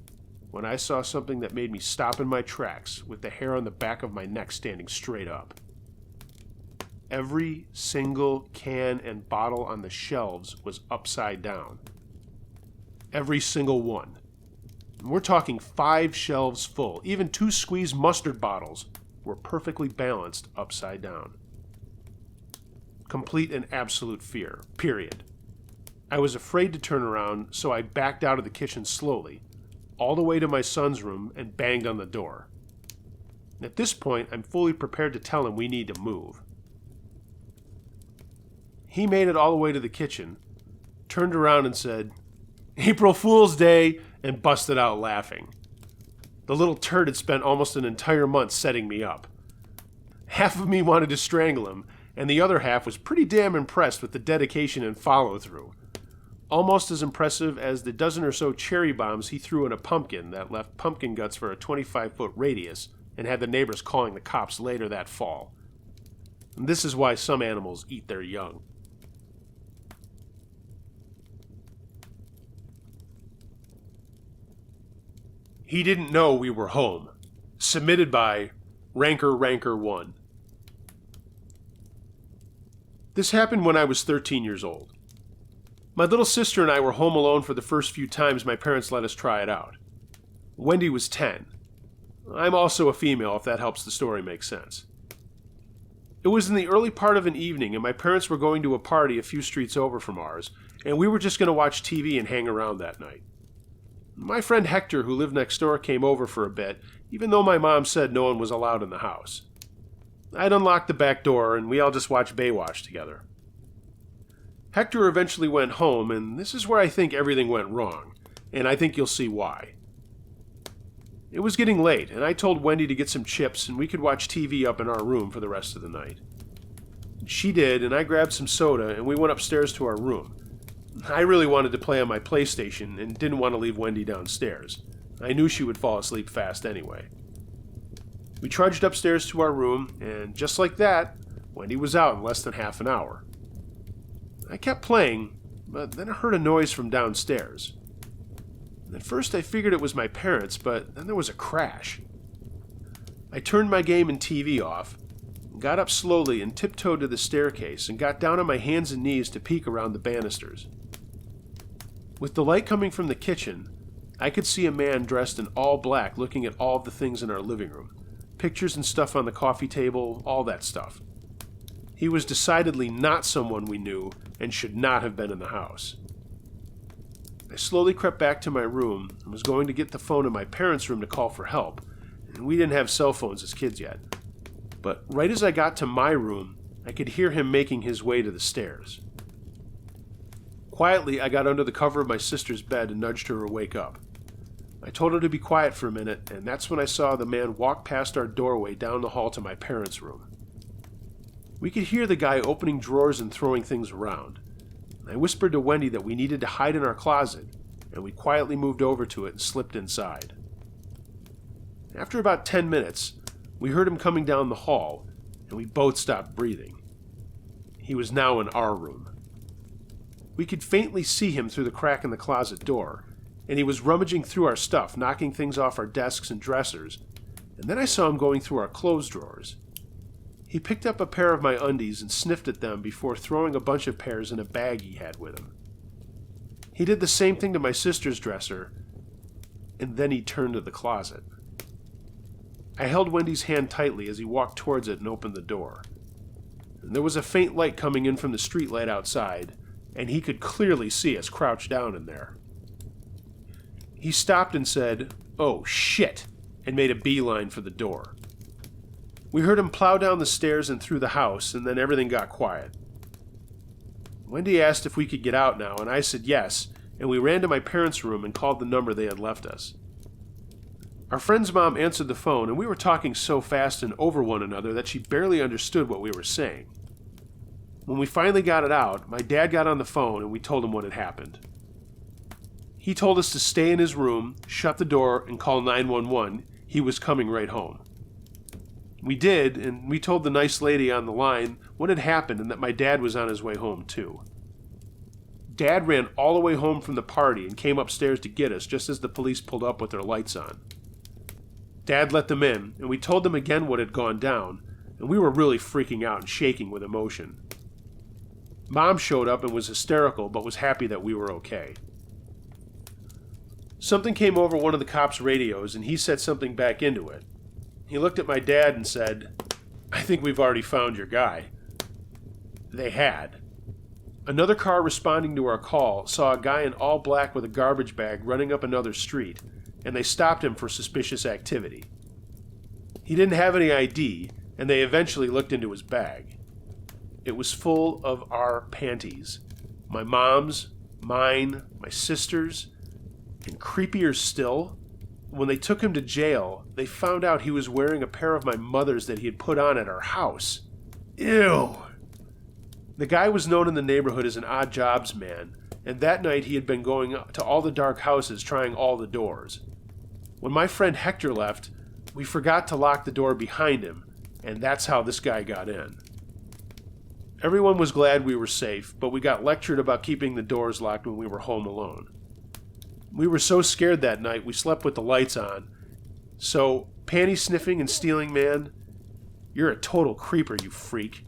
when I saw something that made me stop in my tracks with the hair on the back of my neck standing straight up. Every single can and bottle on the shelves was upside down. Every single one. And we're talking 5 shelves full. Even 2 squeezed mustard bottles were perfectly balanced upside down. Complete and absolute fear. Period. I was afraid to turn around, so I backed out of the kitchen slowly, all the way to my son's room, and banged on the door. At this point, I'm fully prepared to tell him we need to move. He made it all the way to the kitchen, turned around and said, "April Fool's Day," and busted out laughing. The little turd had spent almost an entire month setting me up. Half of me wanted to strangle him, and the other half was pretty damn impressed with the dedication and follow-through. Almost as impressive as the dozen or so cherry bombs he threw in a pumpkin that left pumpkin guts for a 25-foot radius and had the neighbors calling the cops later that fall. And this is why some animals eat their young. He didn't know we were home. Submitted by Ranker1. This happened when I was 13 years old. My little sister and I were home alone for the first few times my parents let us try it out. Wendy was 10. I'm also a female, if that helps the story make sense. It was in the early part of an evening, and my parents were going to a party a few streets over from ours, and we were just going to watch TV and hang around that night. My friend Hector, who lived next door, came over for a bit, even though my mom said no one was allowed in the house. I'd unlocked the back door, and we all just watched Baywatch together. Hector eventually went home, and this is where I think everything went wrong, and I think you'll see why. It was getting late, and I told Wendy to get some chips, and we could watch TV up in our room for the rest of the night. She did, and I grabbed some soda, and we went upstairs to our room. I really wanted to play on my PlayStation and didn't want to leave Wendy downstairs. I knew she would fall asleep fast anyway. We trudged upstairs to our room, and just like that, Wendy was out in less than half an hour. I kept playing, but then I heard a noise from downstairs. At first I figured it was my parents, but then there was a crash. I turned my game and TV off, got up slowly and tiptoed to the staircase and got down on my hands and knees to peek around the banisters. With the light coming from the kitchen, I could see a man dressed in all black looking at all of the things in our living room. Pictures and stuff on the coffee table, all that stuff. He was decidedly not someone we knew and should not have been in the house. I slowly crept back to my room and was going to get the phone in my parents' room to call for help, and we didn't have cell phones as kids yet. But right as I got to my room, I could hear him making his way to the stairs. Quietly, I got under the cover of my sister's bed and nudged her to wake up. I told her to be quiet for a minute, and that's when I saw the man walk past our doorway down the hall to my parents' room. We could hear the guy opening drawers and throwing things around. I whispered to Wendy that we needed to hide in our closet, and we quietly moved over to it and slipped inside. After about 10 minutes, we heard him coming down the hall, and we both stopped breathing. He was now in our room. We could faintly see him through the crack in the closet door, and he was rummaging through our stuff, knocking things off our desks and dressers, and then I saw him going through our clothes drawers. He picked up a pair of my undies and sniffed at them before throwing a bunch of pairs in a bag he had with him. He did the same thing to my sister's dresser, and then he turned to the closet. I held Wendy's hand tightly as he walked towards it and opened the door. And there was a faint light coming in from the streetlight outside, and he could clearly see us crouched down in there. He stopped and said, "Oh, shit," and made a beeline for the door. We heard him plow down the stairs and through the house, and then everything got quiet. Wendy asked if we could get out now, and I said yes, and we ran to my parents' room and called the number they had left us. Our friend's mom answered the phone, and we were talking so fast and over one another that she barely understood what we were saying. When we finally got it out, my dad got on the phone and we told him what had happened. He told us to stay in his room, shut the door, and call 911. He was coming right home. We did, and we told the nice lady on the line what had happened and that my dad was on his way home too. Dad ran all the way home from the party and came upstairs to get us just as the police pulled up with their lights on. Dad let them in, and we told them again what had gone down, and we were really freaking out and shaking with emotion. Mom showed up and was hysterical, but was happy that we were okay. Something came over one of the cops' radios, and he said something back into it. He looked at my dad and said, "I think we've already found your guy." They had. Another car responding to our call saw a guy in all black with a garbage bag running up another street, and they stopped him for suspicious activity. He didn't have any ID, and they eventually looked into his bag. It was full of our panties. My mom's, mine, my sister's, and creepier still, when they took him to jail, they found out he was wearing a pair of my mother's that he had put on at our house. Ew! The guy was known in the neighborhood as an odd jobs man, and that night he had been going to all the dark houses trying all the doors. When my friend Hector left, we forgot to lock the door behind him, and that's how this guy got in. Everyone was glad we were safe, but we got lectured about keeping the doors locked when we were home alone. We were so scared that night we slept with the lights on. So, panty sniffing and stealing man, you're a total creeper, you freak.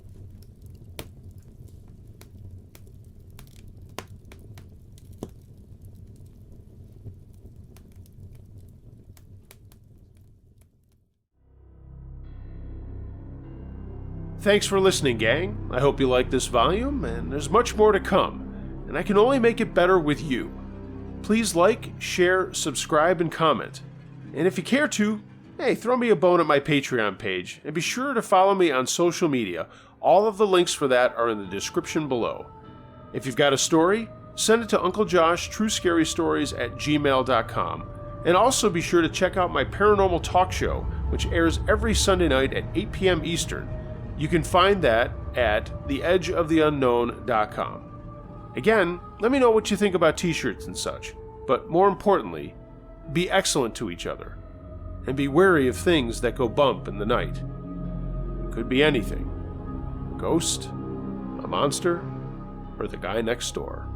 Thanks for listening, gang. I hope you liked this volume, and there's much more to come, and I can only make it better with you. Please like, share, subscribe, and comment. And if you care to, hey, throw me a bone at my Patreon page, and be sure to follow me on social media. All of the links for that are in the description below. If you've got a story, send it to unclejoshtruescarystories@gmail.com. And also be sure to check out my paranormal talk show, which airs every Sunday night at 8 p.m. Eastern. You can find that at theedgeoftheunknown.com. Again, let me know what you think about t-shirts and such, but more importantly, be excellent to each other, and be wary of things that go bump in the night. It could be anything: a ghost, a monster, or the guy next door.